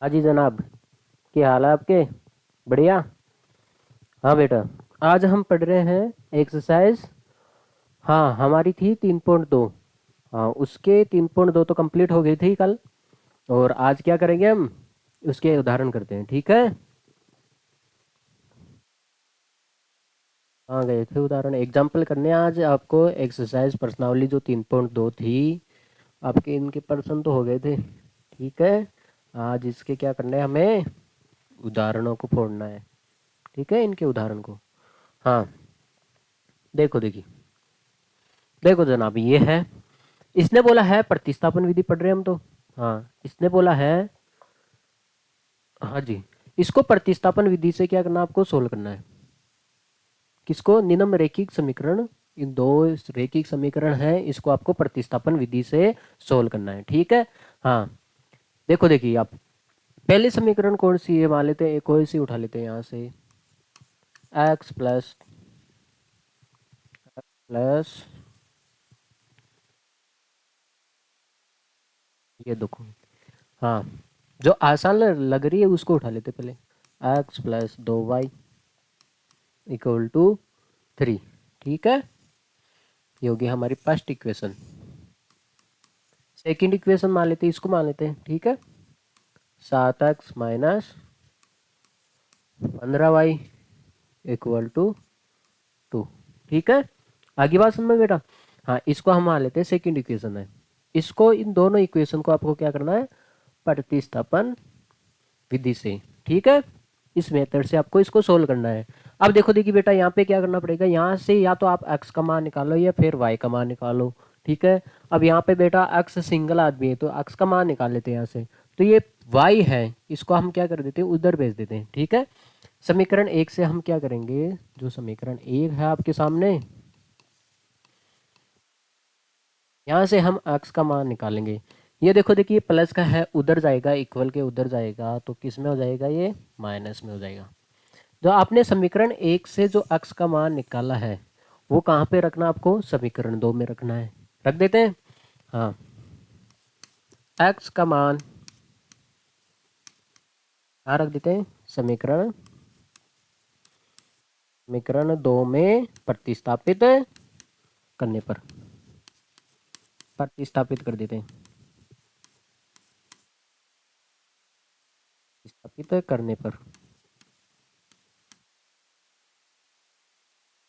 हाँ जी जनाब, क्या हाल है आपके? बढ़िया। हाँ बेटा, आज हम पढ़ रहे हैं एक्सरसाइज। हाँ, हमारी थी 3.2। हाँ, उसके 3.2 तो कंप्लीट हो गई थी कल। और आज क्या करेंगे हम? उसके उदाहरण करते हैं, ठीक है? हाँ, गए थे उदाहरण एग्जाम्पल करने आज आपको। एक्सरसाइज प्रश्नावली जो 3.2 थी, आपके इनके पर्सन तो हो गए थे, ठीक है? आज इसके क्या करना है हमें? उदाहरणों को फोड़ना है, ठीक है, इनके उदाहरण को। हाँ, देखो देखिए, देखो जनाब, ये है। इसने बोला है प्रतिस्थापन विधि पढ़ रहे हैं हम तो। हाँ, इसने बोला है। हाँ जी, इसको प्रतिस्थापन विधि से क्या करना, आपको सोल्व करना है। किसको? निम्न रैखिक समीकरण। इन दो रैखिक समीकरण है, इसको आपको प्रतिस्थापन विधि से सोल्व करना है, ठीक है? हाँ, देखो देखिए, आप पहले समीकरण कौन सी है मान लेते हैं, कोई सी उठा लेते हैं यहाँ से। एक्स प्लस प्लस ये देखो। हाँ, जो आसान लग रही है उसको उठा लेते पहले। X plus 2y equal to 3, ठीक है? ये होगी हमारी फर्स्ट इक्वेशन। सेकंड इक्वेशन मान लेते हैं, इसको मान लेते हैं, ठीक है? 7x minus 15y equal to 2, ठीक है? आगे बात समझ में बेटा? हाँ, इसको हम मान लेते हैं सेकंड इक्वेशन है। इसको, इन दोनों इक्वेशन को आपको क्या करना है? प्रतिस्थापन विधि से, ठीक है? इस मेथड से आपको इसको सोल्व करना है। अब देखो देखिए बेटा, यहाँ पे क्या करना पड़ेगा, यहाँ से या तो आप x का मान निकालो या फिर y का मान निकालो, ठीक है? अब यहाँ पे बेटा x सिंगल आदमी है तो x का मान निकाल लेते हैं यहाँ से। तो ये y है, इसको हम क्या कर देते हैं, उधर भेज देते हैं, ठीक है? समीकरण 1 से हम क्या करेंगे, जो समीकरण 1 है आपके सामने, यहाँ से हम x का मान निकालेंगे। ये देखो देखिए, प्लस का है, उधर जाएगा, इक्वल के उधर जाएगा, तो किस में हो जाएगा, ये माइनस में हो जाएगा। जो आपने समीकरण 1 से जो x का मान निकाला है, वो कहाँ पे रखना आपको? समीकरण 2 में रखना है। रख देते हैं। हाँ, x का मान कहाँ रख देते हैं? समीकरण 2 में प्रतिस्थापित करने पर, प्रतिस्थापित कर देते हैं, प्रतिस्थापित करने पर,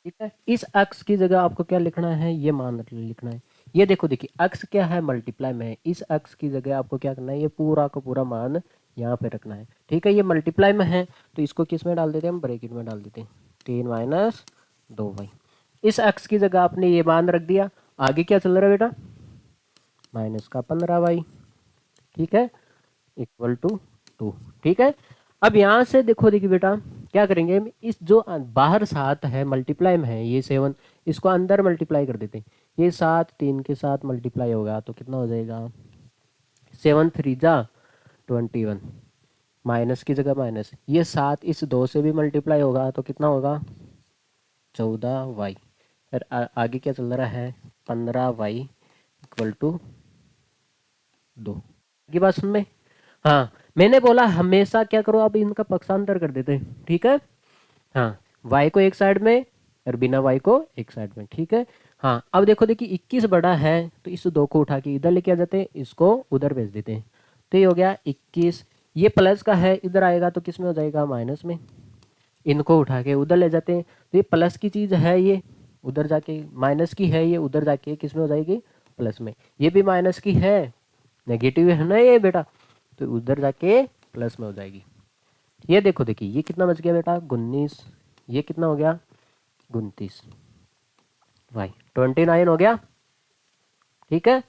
ठीक है? इस x की जगह आपको क्या लिखना है? ये मान लिखना है। ये देखो देखिए, x क्या है? मल्टीप्लाई में है। इस x की जगह आपको क्या करना है? ये पूरा का पूरा मान यहाँ पे रखना है, ठीक है? ये मल्टीप्लाई में है तो इसको किस में डाल देते हैं हम? ब्रैकेट में डाल देते हैं। 3 माइनस 2y। इस x की जगह आपने ये मान रख दिया। आगे क्या चल रहा है बेटा? माइनस का 15y, ठीक है, इक्वल टू 2, ठीक है? अब यहाँ से देखो देखिए बेटा, क्या करेंगे हम? इस जो बाहर 7 है मल्टीप्लाई में है, ये 7, इसको अंदर मल्टीप्लाई कर देते हैं। ये 7 3 के साथ मल्टीप्लाई होगा तो कितना हो जाएगा? 7 3 जा 21, माइनस की जगह माइनस। ये 7 इस 2 से भी मल्टीप्लाई होगा तो कितना होगा? 14y। फिर आगे क्या चल रहा है? 15y इक्वल टू 2 की बात सुन में। हाँ, मैंने बोला हमेशा क्या करो, अब इनका पक्षांतर कर देते हैं, ठीक है? हाँ, y को एक साइड में और बिना y को एक साइड में, ठीक है? हाँ, अब देखो देखिए, 21 बड़ा है तो इस 2 को उठा के इधर लेके आ जाते हैं, इसको उधर भेज देते हैं। तो ये हो गया 21। ये प्लस का है, इधर आएगा तो किस में हो जाएगा? माइनस में। इनको उठा के उधर ले जाते हैं तो ये प्लस की चीज़ है, ये उधर जाके माइनस की है, ये उधर जाके किस में हो जाएगी? प्लस में। ये भी माइनस की है, नेगेटिव है ना ये बेटा, तो उधर जाके प्लस में हो जाएगी। ये देखो देखिए, ये कितना बच गया बेटा? 19। ये कितना हो गया? 29। वाई 29 हो गया, ठीक है?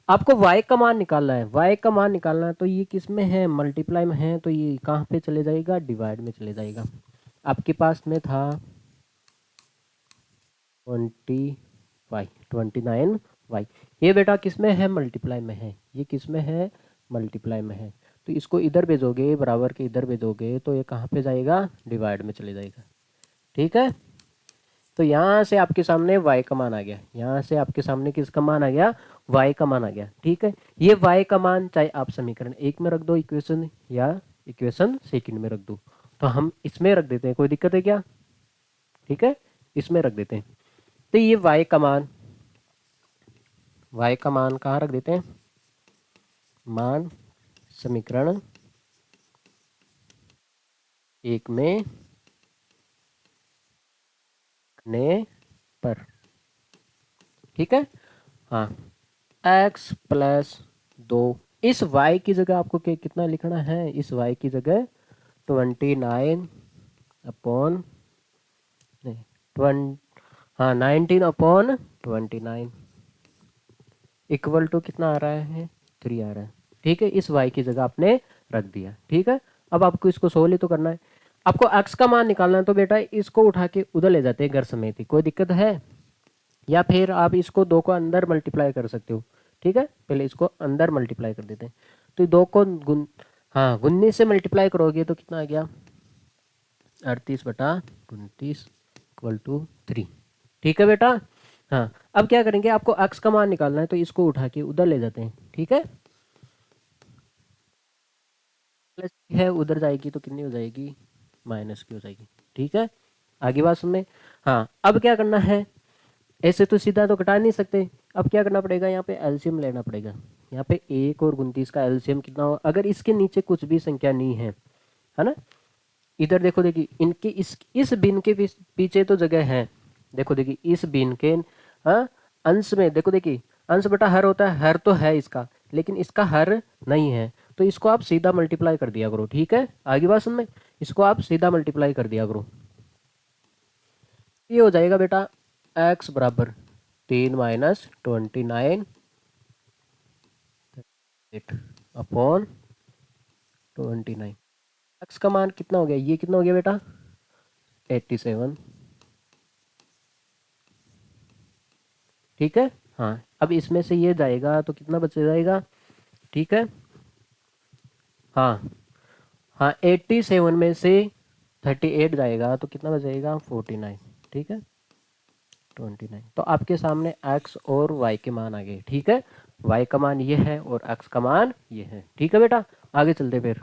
आपको y का मान निकालना है। y का मान निकालना है तो ये किस में है? मल्टीप्लाई में है, तो ये कहाँ पे चले जाएगा? डिवाइड में चले जाएगा। आपके पास में था 29y, ये बेटा किस में है? मल्टीप्लाई में है। ये किस में है? मल्टीप्लाई में है। तो इसको इधर भेजोगे, बराबर के इधर भेजोगे तो ये कहाँ पे जाएगा? डिवाइड में चले जाएगा, ठीक है? तो यहाँ से आपके सामने y का मान आ गया, यहाँ से आपके सामने किसका मान आ गया? y का मान आ गया, ठीक है? ये y का मान चाहे आप समीकरण 1 में रख दो इक्वेशन, या इक्वेशन सेकंड में रख दूँ, तो हम इसमें रख देते हैं, कोई दिक्कत है क्या? ठीक है, इसमें रख देते हैं। तो ये y का मान कहाँ रख देते हैं? मान समीकरण 1 में रखने पर, ठीक है। हाँ, x प्लस 2, इस y की जगह आपको कितना लिखना है? इस y की जगह 29 अपॉन नहीं 20, हाँ 19 अपॉन 29 इक्वल टू कितना आ रहा है? 3 आ रहा है, ठीक है। इस y की जगह आपने रख दिया, ठीक है। अब आपको इसको सोल्व ही तो करना है। आपको x का मान निकालना है, तो बेटा इसको उठा के उधर ले जाते हैं घर समेत ही, कोई दिक्कत है? या फिर आप इसको 2 को अंदर मल्टीप्लाई कर सकते हो, ठीक है। पहले इसको अंदर मल्टीप्लाई कर देते हैं, तो 2 को हाँ 19 से मल्टीप्लाई करोगे तो कितना आ गया? 38/29 इक्वल टू 3, ठीक है बेटा। हाँ, अब क्या करेंगे, आपको x का मान निकालना है, तो इसको उठा के उधर ले जाते हैं, ठीक है। प्लस है उधर जाएगी तो कितनी हो जाएगी? माइनस की हो जाएगी, ठीक है। आगे बात सुनने। हाँ, अब क्या करना है, ऐसे तो सीधा तो कटा नहीं सकते, अब क्या करना पड़ेगा, यहाँ पे एलसीएम लेना पड़ेगा। यहाँ पे 1 और 29 का एलसीएम कितना हो, अगर इसके नीचे कुछ भी संख्या नहीं है ना, इधर देखो देखिए, इनके इस बिन के पीछे तो जगह है। देखो देखिए, इस बिन के हाँ अंश में देखो देखिए, अंश बटा हर होता है, हर तो है इसका, लेकिन इसका हर नहीं है, तो इसको आप सीधा मल्टीप्लाई कर दिया करो, ठीक है। आगे बात सुन में, इसको आप सीधा मल्टीप्लाई कर दिया करो, ये हो जाएगा बेटा x बराबर 3 माइनस 29 अपॉन 29। x का मान कितना हो गया, ये कितना हो गया बेटा? 87, ठीक है। हाँ, अब इसमें से ये जाएगा तो कितना बच जाएगा, ठीक है। हाँ हाँ, 87 में से 38 जाएगा तो कितना बचेगा? 49, ठीक है 29। तो आपके सामने x और y के मान आ गए, ठीक है। y का मान ये है और x का मान ये है, ठीक है बेटा। आगे चलते फिर।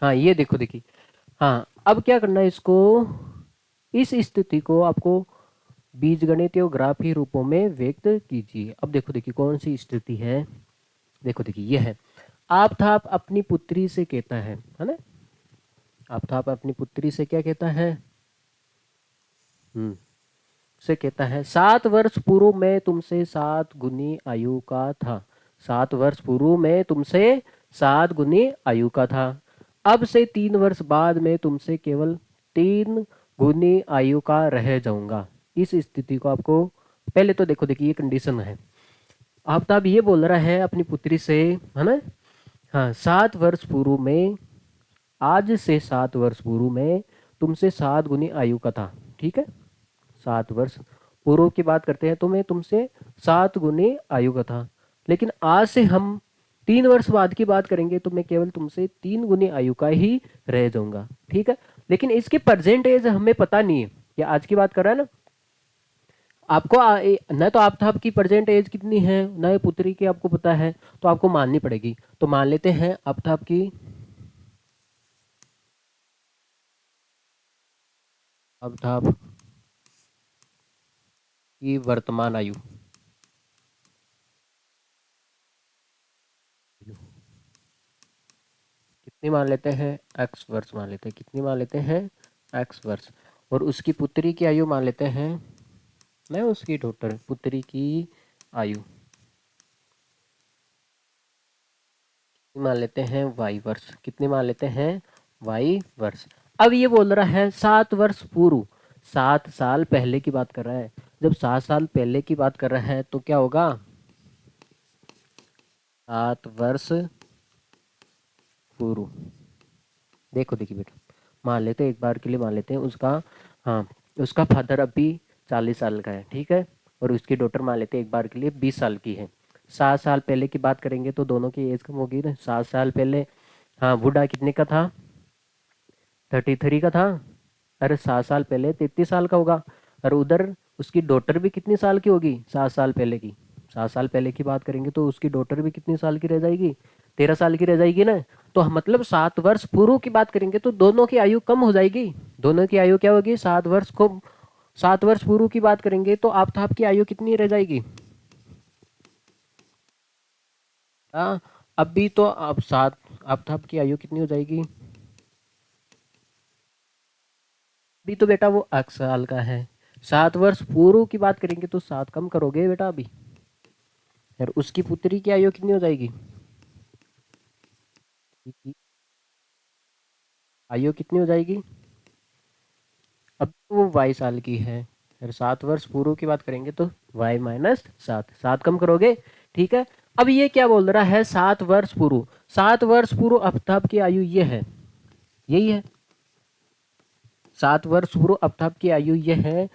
हाँ, ये देखो देखिए, हाँ अब क्या करना है, इसको इस स्थिति को आपको बीजगणित और ग्राफी रूपों में व्यक्त कीजिए। अब देखो देखिए, कौन सी स्थिति है, देखो देखिए ये है, आप था आप अपनी पुत्री से कहता है ना, आप था आप अपनी पुत्री से क्या कहता है, से कहता है 7 वर्ष पूर्व में तुमसे 7 गुनी आयु का था, 7 वर्ष पूर्व में तुमसे 7 गुनी आयु का था, अब से 3 वर्ष बाद में तुमसे केवल 3 गुनी आयु का रह जाऊंगा। इस स्थिति को आपको पहले तो देखो देखिए, ये कंडीशन है, आफ्ताब ये बोल रहा है अपनी पुत्री से, है ना। हाँ, 7 वर्ष पूर्व में, आज से 7 वर्ष पूर्व में तुमसे 7 गुनी आयु का था, ठीक है। 7 वर्ष पूर्व की बात करते हैं तो मैं तुमसे 7 गुनी आयु का था, लेकिन आज से हम 3 वर्ष बाद की बात करेंगे तो मैं केवल तुमसे 3 गुनी आयु का ही रह जाऊंगा, ठीक है। लेकिन इसके प्रेजेंट एज हमें पता नहीं है, ये आज की बात कर रहा है ना। आपको न तो आप की प्रेजेंट एज कितनी है, न ये पुत्री की आपको पता है, तो आपको माननी पड़ेगी। तो मान लेते हैं आप की, अब की वर्तमान आयु कितनी मान लेते हैं? x वर्ष मान लेते हैं, कितनी मान लेते हैं? x वर्ष। और उसकी पुत्री की आयु मान लेते हैं, मैं उसकी डॉटर पुत्री की आयु मान लेते हैं y वर्ष, कितनी मान लेते हैं? y वर्ष। अब ये बोल रहा है 7 वर्ष पूर्व, 7 साल पहले की बात कर रहा है। जब 7 साल पहले की बात कर रहा है तो क्या होगा? 7 वर्ष पूर्व। देखो देखिए बेटा, मान लेते हैं एक बार के लिए, मान लेते हैं उसका, हाँ उसका फादर अभी 40 साल का है, ठीक है। और उसकी डॉटर मान लेते हैं एक बार के लिए 20 साल की है। 7 साल पहले की बात करेंगे तो दोनों की एज कम होगी ना। 7 साल पहले, हाँ बूढ़ा कितने का था? 33 का था। अरे 7 साल पहले 33 साल का होगा। और उधर उसकी डॉटर भी कितनी साल की होगी? 7 साल पहले की, 7 साल पहले की बात करेंगे तो उसकी डॉटर भी कितनी साल की रह जाएगी? 13 साल की रह जाएगी ना। तो मतलब 7 वर्ष पूर्व की बात करेंगे तो दोनों की आयु कम हो जाएगी। दोनों की आयु क्या होगी, 7 वर्ष को 7 वर्ष पूर्व की बात करेंगे तो आफताब की आयु कितनी रह जाएगी। हाँ, अभी तो अब 7 आफताब की आयु कितनी हो जाएगी। अभी तो बेटा वो 8 साल का है। 7 वर्ष पूर्व की बात करेंगे तो 7 कम करोगे बेटा अभी, और उसकी पुत्री की आयु कितनी हो जाएगी। आयु कितनी हो जाएगी। अब तो वो 22 साल की है, फिर 7 वर्ष पूर्व की बात करेंगे तो y-7, 7 कम करोगे। ठीक है। अब ये क्या बोल रहा है, 7 वर्ष पूर्व। 7 वर्ष पूर्व आफताब की आयु ये है, यही है। 7 वर्ष पूर्व आफताब की आयु ये है,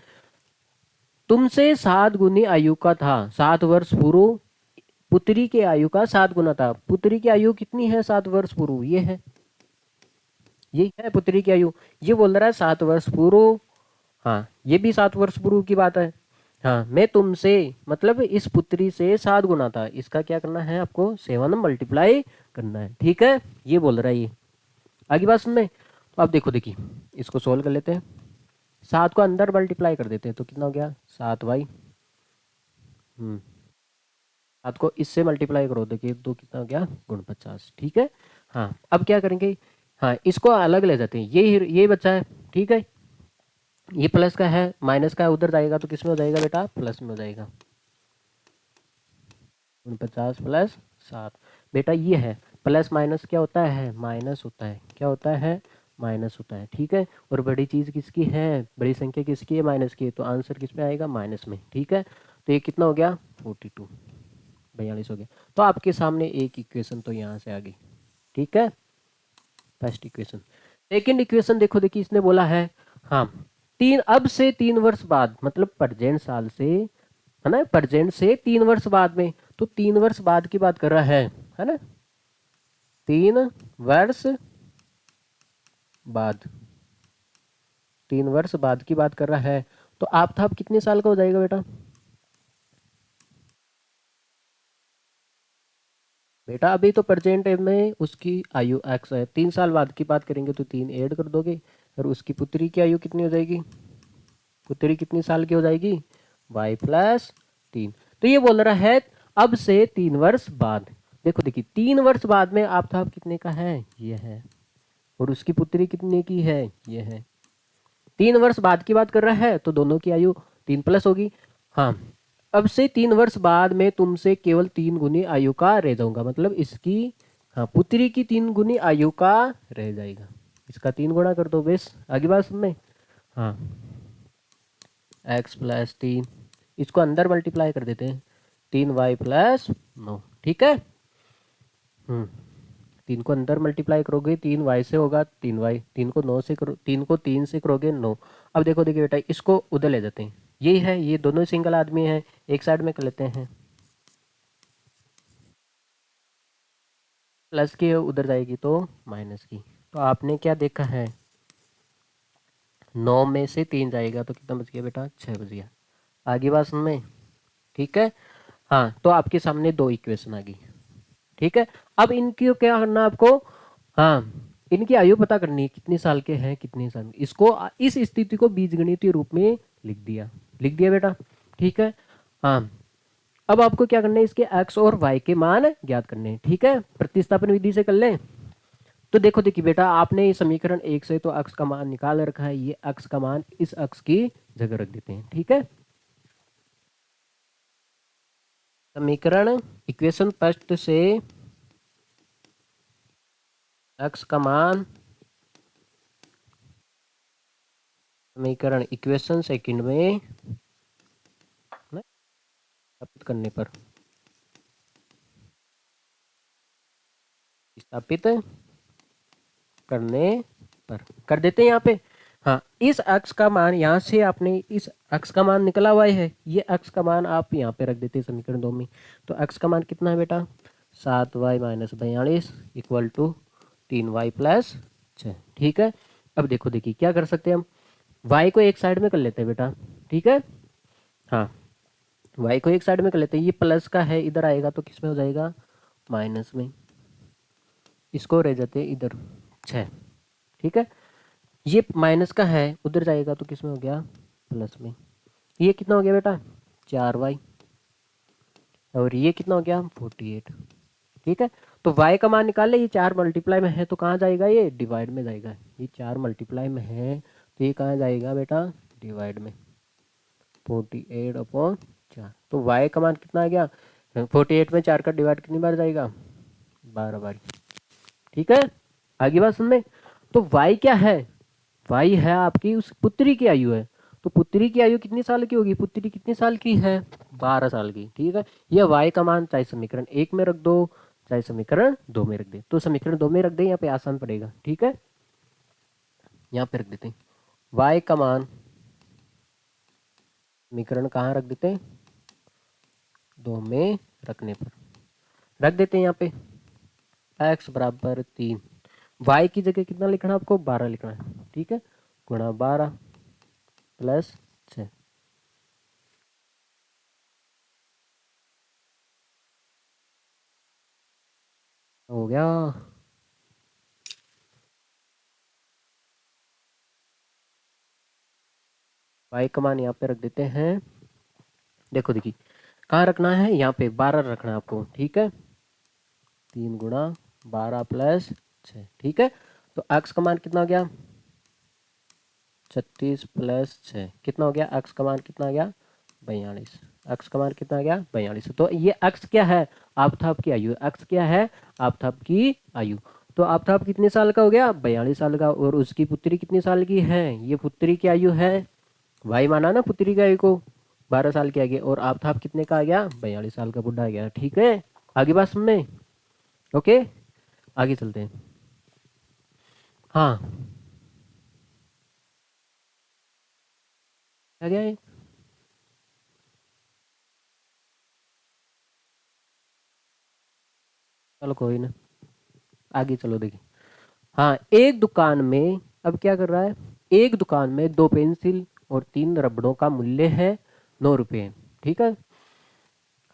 तुमसे 7 गुनी आयु का था। 7 वर्ष पूर्व पुत्री की आयु का 7 गुना था। पुत्री की आयु कितनी है 7 वर्ष पूर्व, ये है, यही है पुत्री की आयु। ये बोल रहा है 7 वर्ष पूर्व। हाँ, ये भी 7 वर्ष पूर्व की बात है। हाँ, मैं तुमसे मतलब इस पुत्री से 7 गुना था, इसका क्या करना है आपको, 7 मल्टीप्लाई करना है। ठीक है, ये बोल रहा है ये। आगे बात सुन में, तो आप देखो, देखिए इसको सोल्व कर लेते हैं। 7 को अंदर मल्टीप्लाई कर देते हैं तो कितना हो गया 7y। 7 को इससे मल्टीप्लाई करो, देखिए तो कितना हो गया गुण 50। ठीक है। हाँ, अब क्या करेंगे, हाँ इसको अलग ले जाते हैं, ये बचा है। ठीक है, ये प्लस का है, माइनस का है, उधर जाएगा तो किस में हो जाएगा बेटा, प्लस में हो जाएगा। 49 प्लस 7 बेटा ये है। प्लस माइनस क्या होता है, माइनस होता है। क्या होता है, माइनस होता है। ठीक है, और बड़ी चीज़ किसकी है, बड़ी संख्या किसकी है, माइनस की है, तो आंसर किस में आएगा, माइनस में। ठीक है, तो ये कितना हो गया 42, 42 हो गया। तो आपके सामने एक इक्वेशन तो यहाँ से आ गई। ठीक है, फर्स्ट इक्वेशन। सेकेंड इक्वेशन देखो, देखिए इसने बोला है, हाँ अब से 3 वर्ष बाद, मतलब प्रेजेंट साल से, है ना, प्रेजेंट से 3 वर्ष बाद में, तो 3 वर्ष बाद की बात कर रहा है ना, 3 वर्ष बाद, 3 वर्ष बाद की बात कर रहा है। तो आप कितने साल का हो जाएगा बेटा। बेटा अभी तो प्रेजेंट में उसकी आयु x है, 3 साल बाद की बात करेंगे तो 3 ऐड कर दोगे, और उसकी पुत्री की आयु कितनी हो जाएगी, पुत्री कितनी साल की हो जाएगी, y+3। तो ये बोल रहा है अब से 3 वर्ष बाद। देखो, देखिए 3 वर्ष बाद में आफताब कितने का है, ये है, और उसकी पुत्री कितने की है, ये है। 3 वर्ष बाद की बात कर रहा है तो दोनों की आयु 3 प्लस होगी। हाँ, अब से 3 वर्ष बाद में तुमसे केवल 3 गुनी आयु का रह जाऊंगा, मतलब इसकी, हाँ पुत्री की 3 गुनी आयु का रह जाएगा। इसका 3 गुना कर दो बेस। आगे बात सुनने, हाँ x+3, इसको अंदर मल्टीप्लाई कर देते हैं, 3y+9। ठीक है। 3 को अंदर मल्टीप्लाई करोगे 3y से होगा 3y, 3 को 9 से करो, 3 को 3 से करोगे 9। अब देखो, देखिए बेटा इसको उधर ले जाते हैं, यही है, ये दोनों सिंगल आदमी हैं, एक साइड में कर लेते हैं, प्लस की उधर जाएगी तो माइनस की। तो आपने क्या देखा है, 9 में से 3 जाएगा तो कितना बच गया बेटा, 6 बच गया। आगे बात सुन में। ठीक है। हाँ, तो आपके सामने 2 इक्वेशन आ गई। ठीक है, अब इनकी क्या करना आपको, हाँ इनकी आयु पता करनी है, कितने साल के हैं कितने साल, इसको इस स्थिति को बीजगणितीय रूप में लिख दिया, लिख दिया बेटा। ठीक है। हाँ, अब आपको क्या करना है, इसके x और y के मान ज्ञात करने हैं। ठीक है, प्रतिस्थापन विधि से कर लें। तो देखो, देखिए बेटा आपने ये समीकरण 1 से तो x का मान निकाल रखा है, ये x का मान इस x की जगह रख देते हैं। ठीक है, समीकरण इक्वेशन फर्स्ट से x का मान, समीकरण इक्वेशन सेकंड में स्थापित करने पर, स्थापित करने पर कर देते हैं यहाँ पे। हाँ, इस अक्ष का मान, यहाँ से आपने इस अक्ष का मान निकला हुआ है, ये अक्ष का मान आप यहाँ पे रख देते हैं समीकरण 2 में। तो अक्ष का मान कितना है बेटा, 7y-42 इक्वल टू 3y+6। ठीक है, अब देखो, देखिए क्या कर सकते हैं हम, y को एक साइड में कर लेते हैं बेटा। ठीक है, हाँ y को एक साइड में कर लेते हैं, ये प्लस का है, इधर आएगा तो किस में हो जाएगा, माइनस में। इसको रह जाते इधर 6। ठीक है, ये माइनस का है, उधर जाएगा तो किस में हो गया, प्लस में। ये कितना हो गया बेटा, 4y, और ये कितना हो गया, 48। ठीक है, तो y का मान निकाल ले, ये 4 मल्टीप्लाई में है तो कहाँ जाएगा, ये डिवाइड में जाएगा। ये 4 मल्टीप्लाई में है तो ये कहाँ जाएगा बेटा, डिवाइड में। 48/4, तो y का मान कितना आ गया, 48 में 4 का डिवाइड कितनी बार जाएगा, 12 बार। ठीक है, आगे बात सुन में। तो y क्या है, y है आपकी उस पुत्री की आयु है। तो पुत्री की आयु कितनी साल की होगी, पुत्री कितनी साल की है, 12 साल की। ठीक है, यह y का मान चाहे समीकरण 1 में रख दो चाहे समीकरण 2 में रख दे, तो समीकरण 2 में रख दे, यहाँ पे आसान पड़ेगा। ठीक है, यहाँ पे रख देते हैं y का मान, समीकरण कहाँ रख देते हैं, 2 में रखने पर रख देते हैं यहाँ पे x बराबर 3। y की जगह कितना लिखना है आपको, 12 लिखना है। ठीक है, गुणा 12 प्लस 6। हो गया। y का मान यहाँ पे रख देते हैं, देखो देखिए कहाँ रखना है, यहाँ पे 12 रखना है आपको। ठीक है, 3 गुणा 12 प्लस 6। ठीक है, तो x का मान कितना हो गया, 36 प्लस 6 कितना हो गया, x का मान कितना आ गया, 42। x का मान कितना आ गया, 42। तो ये x क्या है, आफताब की आयु। x क्या है, आफताब की आयु। तो आफताब कितने साल का हो गया, 42 साल का। और उसकी पुत्री कितनी साल की है, ये पुत्री की आयु है, भाई माना ना पुत्री की आयु को, 12 साल के आगे। और आफताब कितने का आ गया, 42 साल का बुढ़ा आ गया। ठीक है, आगे बात सुन में। ओके, आगे चलते हैं। हाँ, आ गया ये, चलो कोई ना, आगे चलो देखिए। हाँ, एक दुकान में, अब क्या कर रहा है, एक दुकान में 2 पेंसिल और 3 रबड़ों का मूल्य है 9 रुपये। ठीक है,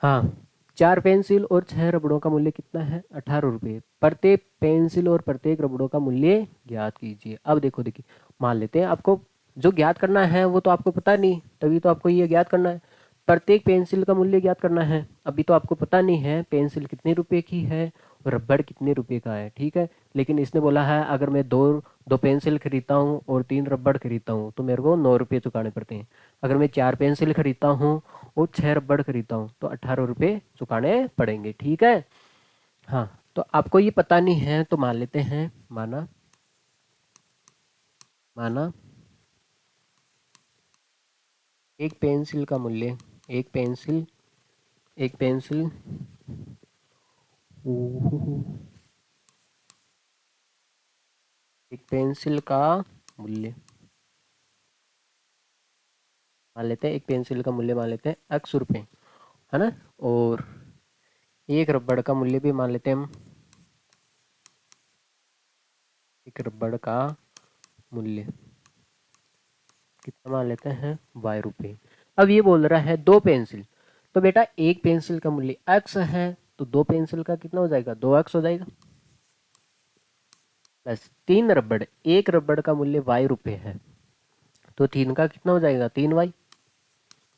हाँ, 4 पेंसिल और 6 रबड़ों का मूल्य कितना है, 18 रुपये। प्रत्येक पेंसिल और प्रत्येक रबड़ों का मूल्य ज्ञात कीजिए। अब देखो देखिए, मान लेते हैं आपको जो ज्ञात करना है वो तो आपको पता नहीं, तभी तो आपको ये ज्ञात करना है। प्रत्येक पेंसिल का मूल्य ज्ञात करना है, अभी तो आपको पता नहीं है पेंसिल कितने रुपए की है और रबड़ कितने रुपए का है। ठीक है, लेकिन इसने बोला है अगर मैं दो दो पेंसिल खरीदता हूँ और 3 रबड़ खरीदता हूँ तो मेरे को 9 रुपये चुकाने पड़ते हैं। अगर मैं 4 पेंसिल खरीदता हूँ और 6 रबड़ खरीदता हूँ तो 18 रुपये चुकाने पड़ेंगे। ठीक है, हाँ, तो आपको ये पता नहीं है तो मान लेते हैं, माना माना एक पेंसिल का मूल्य, एक पेंसिल एक पेंसिल एक पेंसिल का मूल्य मान लेते हैं, एक पेंसिल का मूल्य मान लेते हैं x रुपये, है ना। और एक रबड़ का मूल्य भी मान लेते हैं हम, एक रबड़ का मूल्य कितना मान लेते हैं, y रुपये। अब ये बोल रहा है 2 पेंसिल, तो बेटा एक पेंसिल का मूल्य x है तो 2 पेंसिल का कितना हो जाएगा, 2x हो जाएगा। प्लस 3 रबड़, एक रबड़ का मूल्य y रुपये है तो 3 का कितना हो जाएगा, 3y।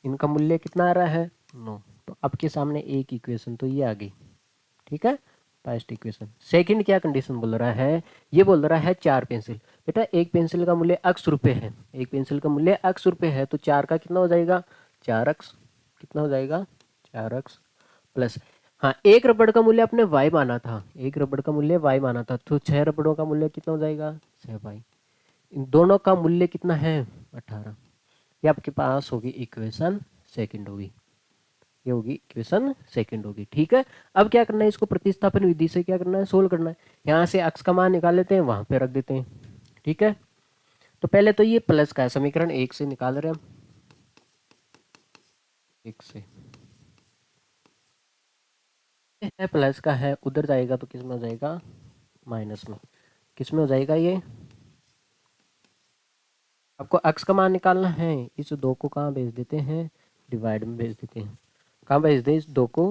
इनका मूल्य कितना आ रहा है, 9। तो आपके सामने एक इक्वेशन तो ये आ गई। ठीक है, फर्स्ट इक्वेशन। सेकंड क्या कंडीशन बोल रहा है, ये बोल रहा है 4 पेंसिल। बेटा एक पेंसिल का मूल्य x रुपये है, एक पेंसिल का मूल्य x रुपये है तो 4 का कितना हो जाएगा, 4x। कितना हो जाएगा, 4x प्लस, हाँ, एक रबड़ का मूल्य आपने y माना था, एक रबड़ का मूल्य y माना था तो 6 रबड़ों का मूल्य कितना हो जाएगा, 6y। इन दोनों का मूल्य कितना है, 18। ये आपके पास होगी इक्वेशन सेकंड होगी, ये होगी इक्वेशन सेकंड होगी। ठीक है, अब क्या करना है, इसको प्रतिस्थापन विधि से क्या करना है, सोल्व करना है। यहाँ से x का मान निकाल लेते हैं, वहां पे रख देते हैं। ठीक है, तो पहले तो ये प्लस का है, समीकरण 1 से निकाल रहे हैं हम, 1 से है, प्लस का है, उधर जाएगा तो किस में हो जाएगा, माइनस में। किस में हो जाएगा ये, आपको x का मान निकालना है, इस 2 को कहाँ भेज देते हैं, डिवाइड में भेज देते हैं। कहाँ भेज दें, इस 2 को,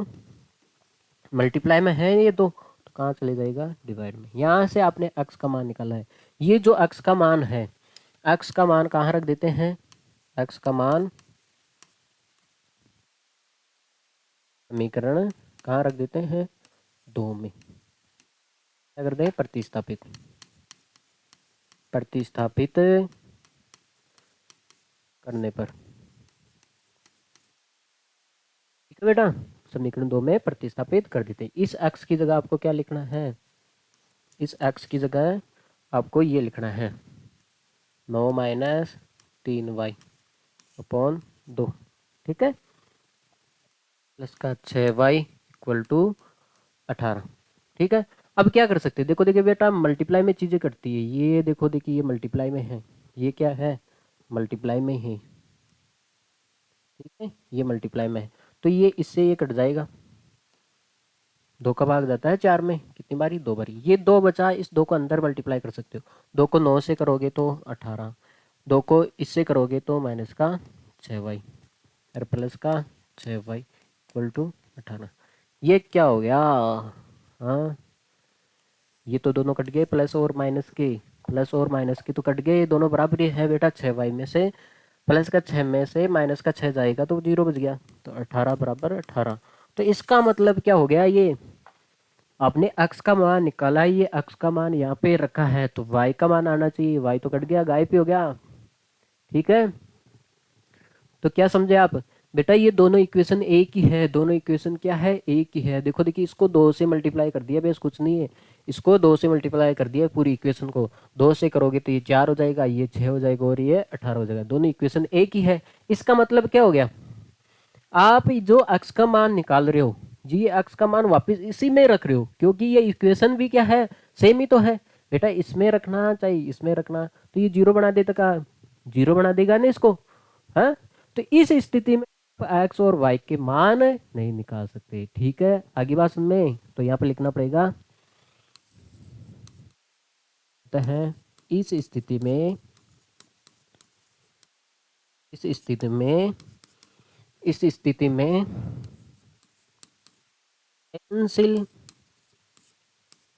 मल्टीप्लाई में है ये 2, तो कहाँ चले जाएगा, डिवाइड में। यहाँ से आपने x का मान निकाला है, ये जो x का मान है, x का मान कहाँ रख देते हैं, x का मान समीकरण कहाँ रख देते हैं, 2 में। क्या कर दें, प्रतिस्थापित, प्रतिस्थापित करने पर, ठीक है बेटा, समीकरण 2 में प्रतिस्थापित कर देते हैं। इस x की जगह आपको क्या लिखना है, इस x की जगह आपको ये लिखना है 9 माइनस 3y अपॉन 2, ठीक है, प्लस का 6y इक्वल टू 18, ठीक है। अब क्या कर सकते हैं, देखो देखिए बेटा, मल्टीप्लाई में चीज़ें कटती है, ये देखो देखिए, ये मल्टीप्लाई में है, ये क्या है, मल्टीप्लाई में है, ठीक है, ये मल्टीप्लाई में है, तो ये इससे ये कट जाएगा, 2 का भाग जाता है 4 में, कितनी बारी, 2 बारी, ये 2 बचा, इस 2 को अंदर मल्टीप्लाई कर सकते हो, 2 को 9 से करोगे तो 18, 2 को इससे करोगे तो माइनस का 6y और प्लस का 6y इक्वल टू 18, ये क्या हो गया, हाँ, ये तो दोनों कट गए, प्लस और माइनस के, प्लस और माइनस के तो कट गए, ये दोनों बराबर ही है बेटा, 6y में से प्लस का 6 में से माइनस का 6 जाएगा तो 0 बच गया, तो 18 बराबर 18, तो इसका मतलब क्या हो गया, ये आपने x का मान निकाला है, ये x का मान यहाँ पे रखा है, तो y का मान आना चाहिए, y तो कट गया, गायब ही हो गया, ठीक है। तो क्या समझे आप बेटा, ये दोनों इक्वेशन एक ही है, दोनों इक्वेशन क्या है, एक ही है। देखो देखिए, इसको 2 से मल्टीप्लाई कर दिया, बेस कुछ नहीं है, इसको 2 से मल्टीप्लाई कर दिया, पूरी इक्वेशन को 2 से करोगे तो ये 4 हो जाएगा, ये 6 हो जाएगा और ये 18 हो जाएगा, दोनों इक्वेशन एक ही है। इसका मतलब क्या हो गया, आप जो x का मान निकाल रहे हो जी, ये x का मान वापस इसी में रख रहे हो, क्योंकि ये इक्वेशन भी क्या है, सेम ही तो है बेटा, इसमें रखना चाहिए, इसमें रखना, तो ये 0 बना देता का, 0 बना देगा ना इसको, हाँ। तो इस स्थिति में x और y के मान नहीं निकाल सकते, ठीक है, आगे बात में, तो यहाँ पे लिखना पड़ेगा, तो है इस स्थिति में, इस स्थिति में, इस स्थिति में पेंसिल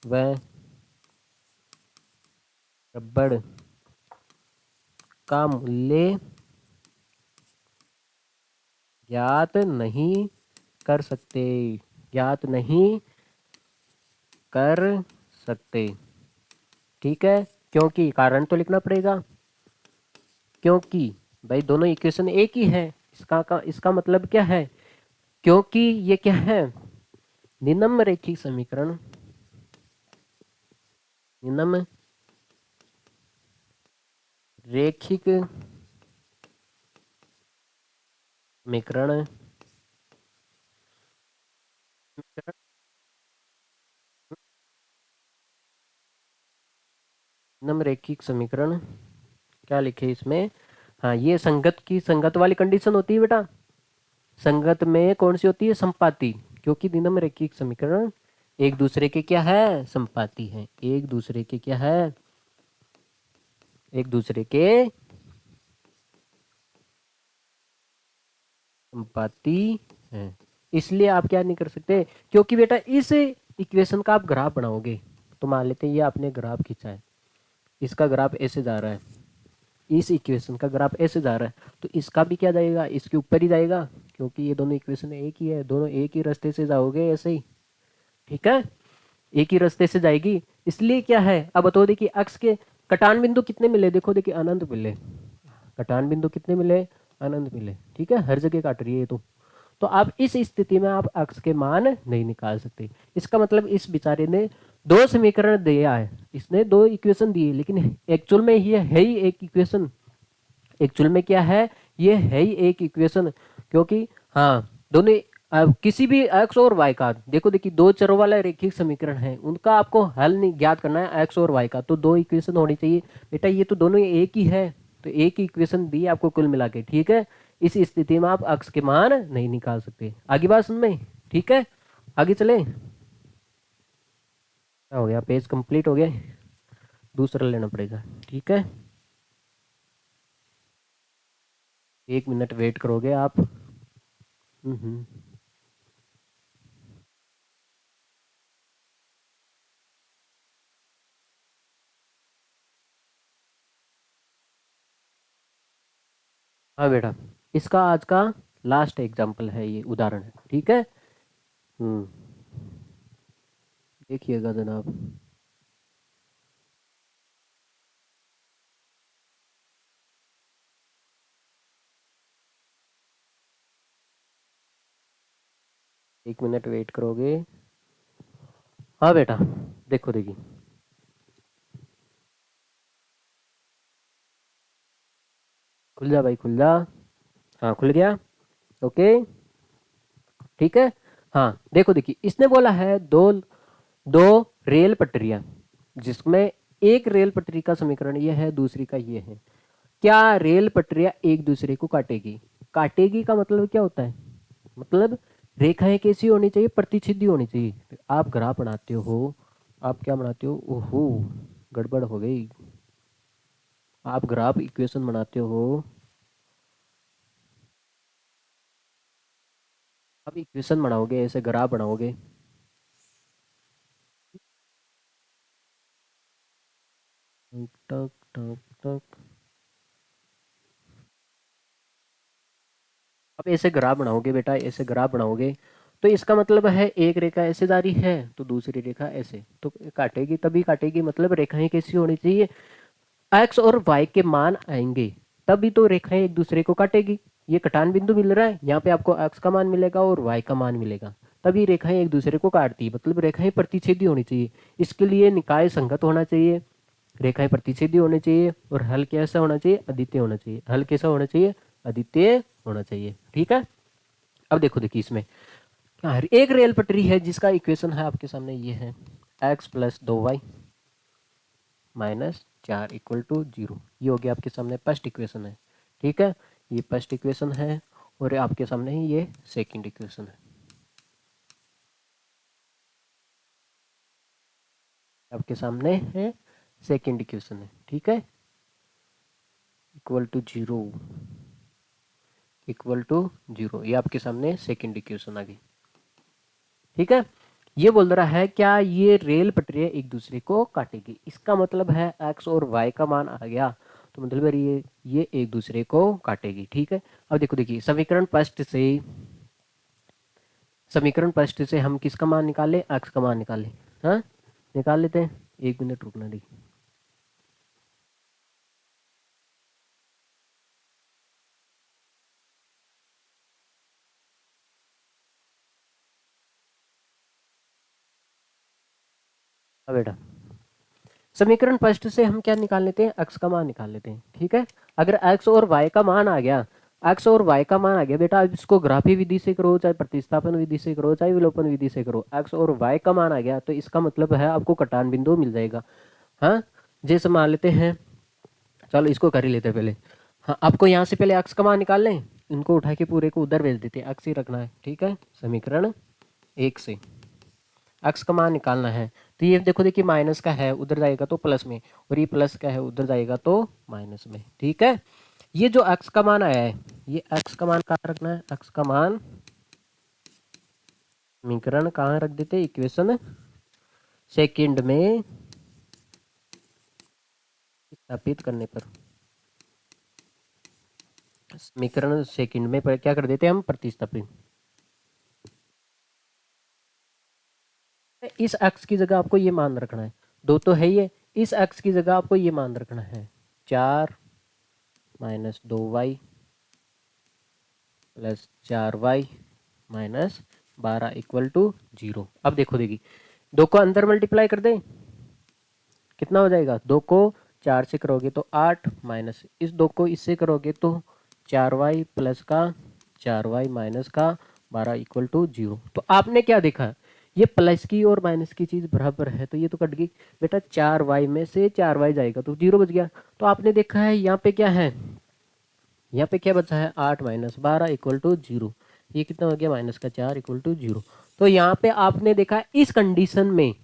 व रबड़ का मूल्य ज्ञात नहीं कर सकते, ज्ञात नहीं कर सकते, ठीक है, क्योंकि कारण तो लिखना पड़ेगा, क्योंकि भाई दोनों इक्वेशन एक ही है, इसका मतलब क्या है, क्योंकि ये क्या है, निम्न रैखिक समीकरण, निम्न रैखिक समीकरण, निम्न रैखिक समीकरण, क्या लिखे इसमें, हाँ, ये संगत की, संगत वाली कंडीशन होती है बेटा, संगत में कौन सी होती है, संपाती, क्योंकि निम्न रैखिक समीकरण एक दूसरे के क्या है, संपाती है, एक दूसरे के क्या है, एक दूसरे के संपाती है, इसलिए आप क्या नहीं कर सकते, क्योंकि बेटा इस इक्वेशन का आप ग्राफ बनाओगे, तो मान लेते हैं ये आपने ग्राफ खींचा है, इसका ग्राफ ऐसे जा रहा है, इस इक्वेशन का ग्राफ ऐसे जा रहा है, तो इसका भी क्या जाएगा, इसके ऊपर ही जाएगा, क्योंकि ये दोनों इक्वेशन एक ही है, दोनों एक ही रास्ते से जाओगे ऐसे ही, ठीक है, एक ही रास्ते से जाएगी, इसलिए क्या है, अब बताओ, देखिए अक्ष के कटान बिंदु कितने मिले, देखो देखिए अनंत मिले, कटान बिंदु कितने मिले, अनंत मिले, ठीक है, हर जगह काट रही है ये तो आप इस स्थिति में आप अक्ष के मान नहीं निकाल सकते, इसका मतलब इस बेचारे ने 2 समीकरण दिया है, इसने 2 इक्वेशन दिए, लेकिन एक्चुअल में ये है ही एक इक्वेशन, एक्चुअल में क्या है, ये है ही एक इक्वेशन, क्योंकि हाँ, दोनों अब किसी भी एक्स और वाई का, देखो देखिए 2 चरों वाला रेखिक समीकरण है, उनका आपको हल नहीं ज्ञात करना है, एक्स और वाई का, तो 2 इक्वेशन होनी चाहिए बेटा, ये तो दोनों एक ही है, तो एक ही इक्वेशन दी आपको कुल मिला के, ठीक है, इस स्थिति में आप अक्ष के मान नहीं निकाल सकते, आगे बात समझ में, ठीक है, आगे चले, क्या हो गया, पेज कंप्लीट हो गया, दूसरा लेना पड़ेगा, ठीक है, 1 मिनट वेट करोगे आप, हम्म। हाँ बेटा, इसका आज का लास्ट एग्जाम्पल है, ये उदाहरण है, ठीक है। देखिएगा जनाब। एक मिनट वेट करोगे? हाँ बेटा, देखो देखिए, खुल जा भाई, खुल जा। हाँ, खुल गया। ओके, ठीक है। हाँ, देखो देखिए, इसने बोला है दो दो रेल पटरियां, जिसमें एक रेल पटरी का समीकरण ये है, दूसरी का ये है। क्या रेल पटरियां एक दूसरे को काटेगी? काटेगी का मतलब क्या होता है? मतलब रेखाएं कैसी होनी चाहिए? प्रतिच्छेदी होनी चाहिए। आप ग्राफ बनाते हो, आप क्या बनाते हो? ओहो, गड़बड़ हो गई। आप ग्राफ इक्वेशन बनाते हो, आप इक्वेशन बनाओगे, ऐसे ग्राफ बनाओगे। टक टक टक, अब ऐसे ग्राफ बनाओगे बेटा, ऐसे ग्राफ बनाओगे, तो इसका मतलब है एक रेखा ऐसे जा रही है तो दूसरी रेखा ऐसे, तो काटेगी, तभी काटेगी। मतलब रेखाएं कैसी होनी चाहिए? एक्स और वाई के मान आएंगे, तभी तो रेखाएं एक दूसरे को काटेगी। ये कटान बिंदु मिल रहा है, यहाँ पे आपको एक्स का मान मिलेगा और वाई का मान मिलेगा, तभी रेखाएं एक दूसरे को काटती है। मतलब रेखाएं प्रतिच्छेदी होनी चाहिए। इसके लिए निकाय संगत होना चाहिए, रेखाएं प्रतिच्छेदी होनी चाहिए, और हल कैसा होना चाहिए? अद्वितीय होना चाहिए। हल कैसा होना चाहिए? अद्वितीय होना चाहिए, ठीक है। अब देखो देखिए, इसमें क्या, एक रेल पटरी है जिसका इक्वेशन है आपके सामने, ये है X plus 2y minus 4 equal to 0। ये हो गया आपके सामने फर्स्ट इक्वेशन है, ठीक है। ये फर्स्ट इक्वेशन है, और आपके सामने ही ये सेकंड इक्वेशन है, आपके सामने है सेकंड इक्वेशन है, ठीक है। इक्वल टू 0, इक्वल टू 0, ये आपके सामने सेकंड इक्वेशन आ गई, ठीक है। ये बोल रहा है क्या ये रेल पटरियां एक दूसरे को काटेगी? इसका मतलब है एक्स और वाई का मान आ गया, तो मतलब है ये एक दूसरे को काटेगी, ठीक है। अब देखो देखिए, समीकरण फर्स्ट से हम किसका मान निकाले? एक्स का मान निकाले। हाँ, निकाल लेते हैं। एक मिनट रुकना, देखिए। अब बेटा, समीकरण फर्स्ट से हम क्या निकाल लेते हैं? एक्स का मान निकाल लेते हैं, ठीक है। अगर एक्स और वाई का मान आ गया, एक्स और वाई का मान आ गया बेटा, अब इसको ग्राफी विधि से करो, चाहे प्रतिस्थापन विधि से करो, चाहे विलोपन विधि से करो, एक्स और वाई का मान आ गया तो इसका मतलब है आपको कटान बिंदु मिल जाएगा। हाँ, जैसे मान लेते हैं, चलो इसको कर ही लेते हैं पहले। हाँ, आपको यहाँ से पहले एक्स का मान निकाल लें, इनको उठा के पूरे को उधर भेज देते हैं, एक्स ही रखना है, ठीक है। समीकरण एक से एक्स का मान निकालना है, तो ये देखो देखिए, माइनस का है उधर जाएगा तो प्लस में, और ये प्लस का है उधर जाएगा तो माइनस में, ठीक है। ये जो एक्स का मान आया है, ये एक्स का मान कहाँ रखना है? एक्स का मान समीकरण कहाँ रख देते? इक्वेशन सेकंड में स्थापित करने पर, समीकरण सेकंड में पर क्या कर देते हैं हम? प्रतिस्थापित। इस एक्स की जगह आपको ये मान रखना है, दो तो है ये, इस एक्स की जगह आपको ये मान रखना है 4 minus 2y plus 4y minus 12 equal to 0। अब देखो देखिए, दो को अंदर मल्टीप्लाई कर दें, कितना हो जाएगा? दो को 4 से करोगे तो 8, माइनस इस दो को इससे करोगे तो 4y प्लस का 4y माइनस का 12 इक्वल टू 0। तो आपने क्या देखा? ये प्लस की और माइनस की चीज़ बराबर है, तो ये तो कट गई बेटा। 4y में से 4y जाएगा तो 0 बच गया। तो आपने देखा है यहाँ पे क्या है? यहाँ पे क्या बचा है? 8 माइनस 12 इक्वल टू 0। ये कितना हो गया? माइनस का 4 इक्वल टू 0। तो यहाँ पे आपने देखा इस कंडीशन में,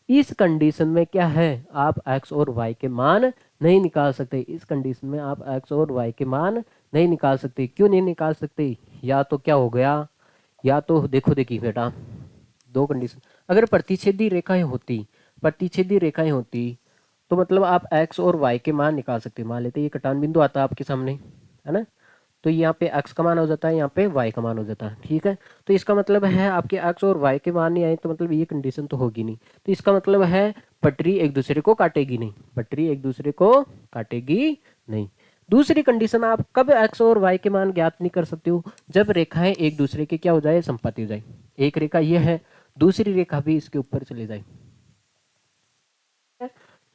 इस कंडीशन में क्या है? आप x और y के मान नहीं निकाल सकते। इस कंडीशन में आप x और y के मान नहीं निकाल सकते। क्यों नहीं निकाल सकते? या तो क्या हो गया, या तो देखो देखिए बेटा, दो कंडीशन, अगर प्रतिच्छेदी रेखाएं होती, प्रतिच्छेदी रेखाएं होती, तो मतलब आप x और y के मान निकाल सकते। मान लेते ये कटान बिंदु आता है आपके सामने, है ना। तो यहाँ पे x का मान हो जाता है, यहाँ पे y का मान हो जाता है। ठीक है, तो इसका मतलब है आपके x और y के मान नहीं आए तो मतलब ये कंडीशन तो होगी नहीं। तो इसका मतलब है पटरी एक दूसरे को काटेगी नहीं, पटरी एक दूसरे को काटेगी नहीं। दूसरी कंडीशन, आप कब x और y के मान ज्ञात नहीं कर सकते हो, जब रेखाएं एक दूसरे के क्या हो जाए, संपाती हो जाए। एक रेखा ये है, दूसरी रेखा भी इसके ऊपर चले जाए,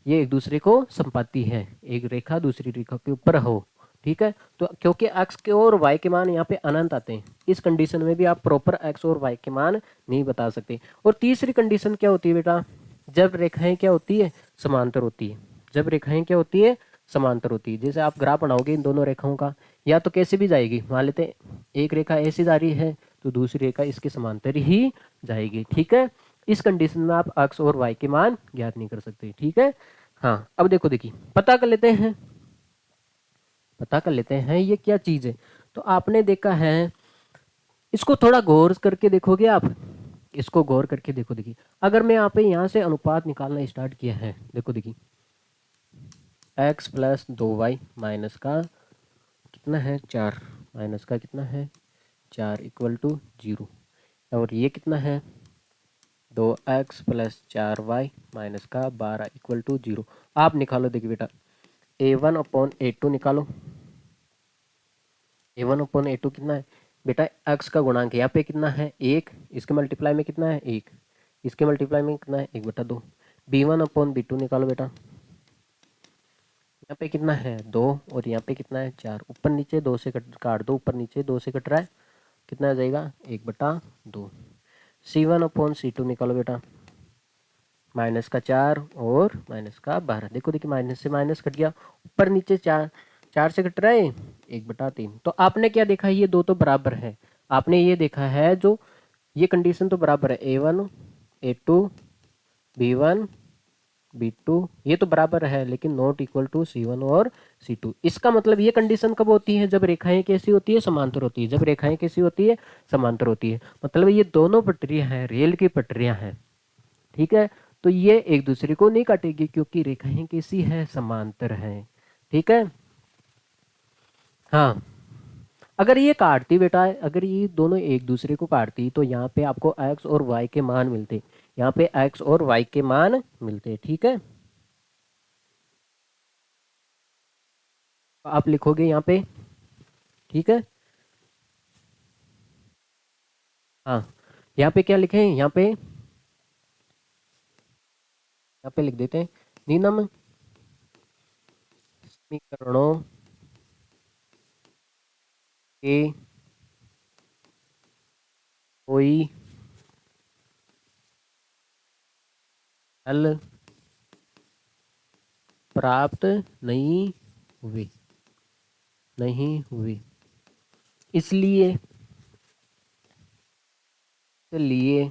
ये एक दूसरे को संपाती है, एक रेखा दूसरी रेखा के ऊपर हो। ठीक है, तो क्योंकि x के और y के मान यहाँ पे अनंत आते हैं, इस कंडीशन में भी आप प्रॉपर x और y के मान नहीं बता सकते। और तीसरी कंडीशन क्या होती है बेटा, जब रेखाएं क्या होती है, समांतर होती है। जब रेखाएं क्या होती है, समांतर होती है। जैसे आप ग्राफ बनाओगे इन दोनों रेखाओं का, या तो कैसे भी जाएगी, मान लेते हैं एक रेखा ऐसी जा रही है तो दूसरी रेखा इसके समांतर ही जाएगी। ठीक है, इस कंडीशन में आप x और y के मान ज्ञात नहीं कर सकते। ठीक है, हाँ अब देखो, देखिए पता कर लेते हैं, पता कर लेते हैं ये क्या चीज है। तो आपने देखा है, इसको थोड़ा गौर करके देखोगे आप, इसको गौर करके देखो। देखिए अगर मैं यहाँ पे यहाँ से अनुपात निकालना स्टार्ट किया है, देखो देखिए x प्लस 2y माइनस का कितना है 4, माइनस का कितना है 4 इक्वल टू 0, और ये कितना है 2x प्लस 4y माइनस का 12 इक्वल टू 0। आप निकालो, देखिए बेटा a1/a2 निकालो। a1/a2 कितना है बेटा, x का गुणांक यहाँ पे कितना है 1, इसके मल्टीप्लाई में कितना है 1, इसके मल्टीप्लाई में कितना है 1/2। b1/b2 निकालो बेटा, यहाँ पे कितना है 2 और यहाँ पे कितना है 4, ऊपर नीचे 2 से काट दो, ऊपर नीचे 2 से कट रहा है, कितना आ जाएगा 1/2। c1/c2 निकालो बेटा, माइनस का 4 और माइनस का 12। देखो देखिए माइनस से माइनस कट गया, ऊपर नीचे 4, 4 से कट रहा है 1/3। तो आपने क्या देखा, ये दो तो बराबर है। आपने ये देखा है जो ये कंडीशन तो बराबर है, a1 a2 b1 b2 ये तो बराबर है, लेकिन नॉट इक्वल टू c1 और c2। इसका मतलब ये कंडीशन कब होती है, जब रेखाएं कैसी होती है, समांतर होती है। जब रेखाएं कैसी होती है, समांतर होती है, मतलब ये दोनों पटरियां हैं, रेल की पटरियां हैं। ठीक है, तो ये एक दूसरे को नहीं काटेगी क्योंकि रेखाएं कैसी है, समांतर है। ठीक है, हाँ अगर ये काटती बेटा, अगर ये दोनों एक दूसरे को काटती तो यहाँ पे आपको x और y के मान मिलते, यहाँ पे x और y के मान मिलते। ठीक है, तो आप लिखोगे यहाँ पे। ठीक है, हाँ यहाँ पे क्या लिखे, यहाँ पे लिख देते हैं निम्न समीकरणों के कोई हल प्राप्त नहीं हुए, नहीं हुए, इसलिए लिए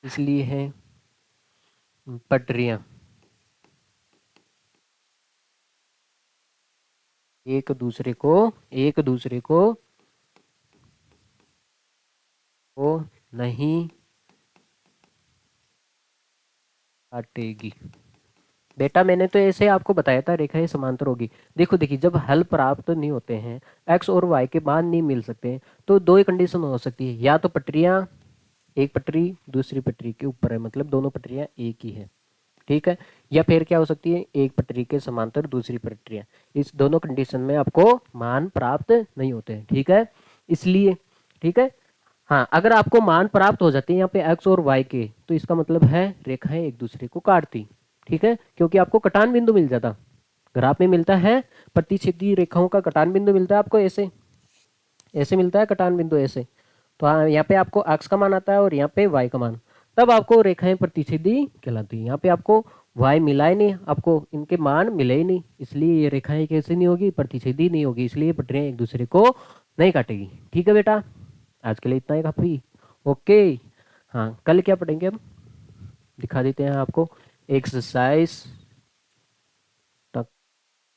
इसलिए है पटरियां एक दूसरे को नहीं काटेगी। बेटा मैंने तो ऐसे आपको बताया था रेखाएं समांतर होगी। देखो देखिए जब हल प्राप्त नहीं होते हैं, एक्स और वाई के मान नहीं मिल सकते हैं, तो दो ही कंडीशन हो सकती है, या तो पटरियां एक पटरी दूसरी पटरी के ऊपर है, मतलब दोनों पटरियां एक ही है। ठीक है, या फिर क्या हो सकती है, एक पटरी के समांतर दूसरी पटरियां। इस दोनों कंडीशन में आपको मान प्राप्त नहीं होते हैं। ठीक है, इसलिए ठीक है, हाँ अगर आपको मान प्राप्त हो जाते हैं यहाँ पे एक्स और वाई के, तो इसका मतलब है रेखाएं एक दूसरे को काटती। ठीक है, क्योंकि आपको कटान बिंदु मिल जाता, ग्राफ में मिलता है प्रतिच्छेदी रेखाओं का कटान बिंदु मिलता है आपको, ऐसे ऐसे मिलता है कटान बिंदु ऐसे। तो हाँ यहाँ पे आपको एक्स का मान आता है और यहाँ पे वाई का मान, तब आपको रेखाएं प्रतिच्छेदी कहलाती है। यहाँ पे आपको वाई मिला ही नहीं, आपको इनके मान मिले ही नहीं, इसलिए ये रेखाएं कैसे नहीं होगी, प्रतिच्छेदी नहीं होगी, इसलिए ये पटरियां एक दूसरे को नहीं काटेगी। ठीक है बेटा, आज के लिए इतना ही काफी। ओके, हाँ कल क्या पढ़ेंगे हम, दिखा देते हैं आपको, एक्सरसाइज टक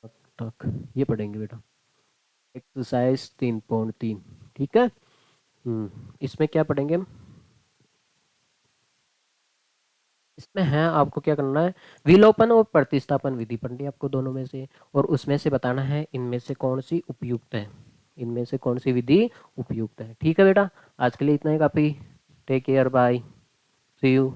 टक टक, ये पढ़ेंगे बेटा, एक्सरसाइज 3.3। ठीक है, इसमें क्या पढ़ेंगे हम, इसमें है आपको क्या करना है, विलोपन और प्रतिस्थापन विधि पढ़नी है आपको दोनों में से, और उसमें से बताना है इनमें से कौन सी उपयुक्त है, इनमें से कौन सी विधि उपयुक्त है। ठीक है बेटा, आज के लिए इतना ही काफ़ी। Take care, bye, see you.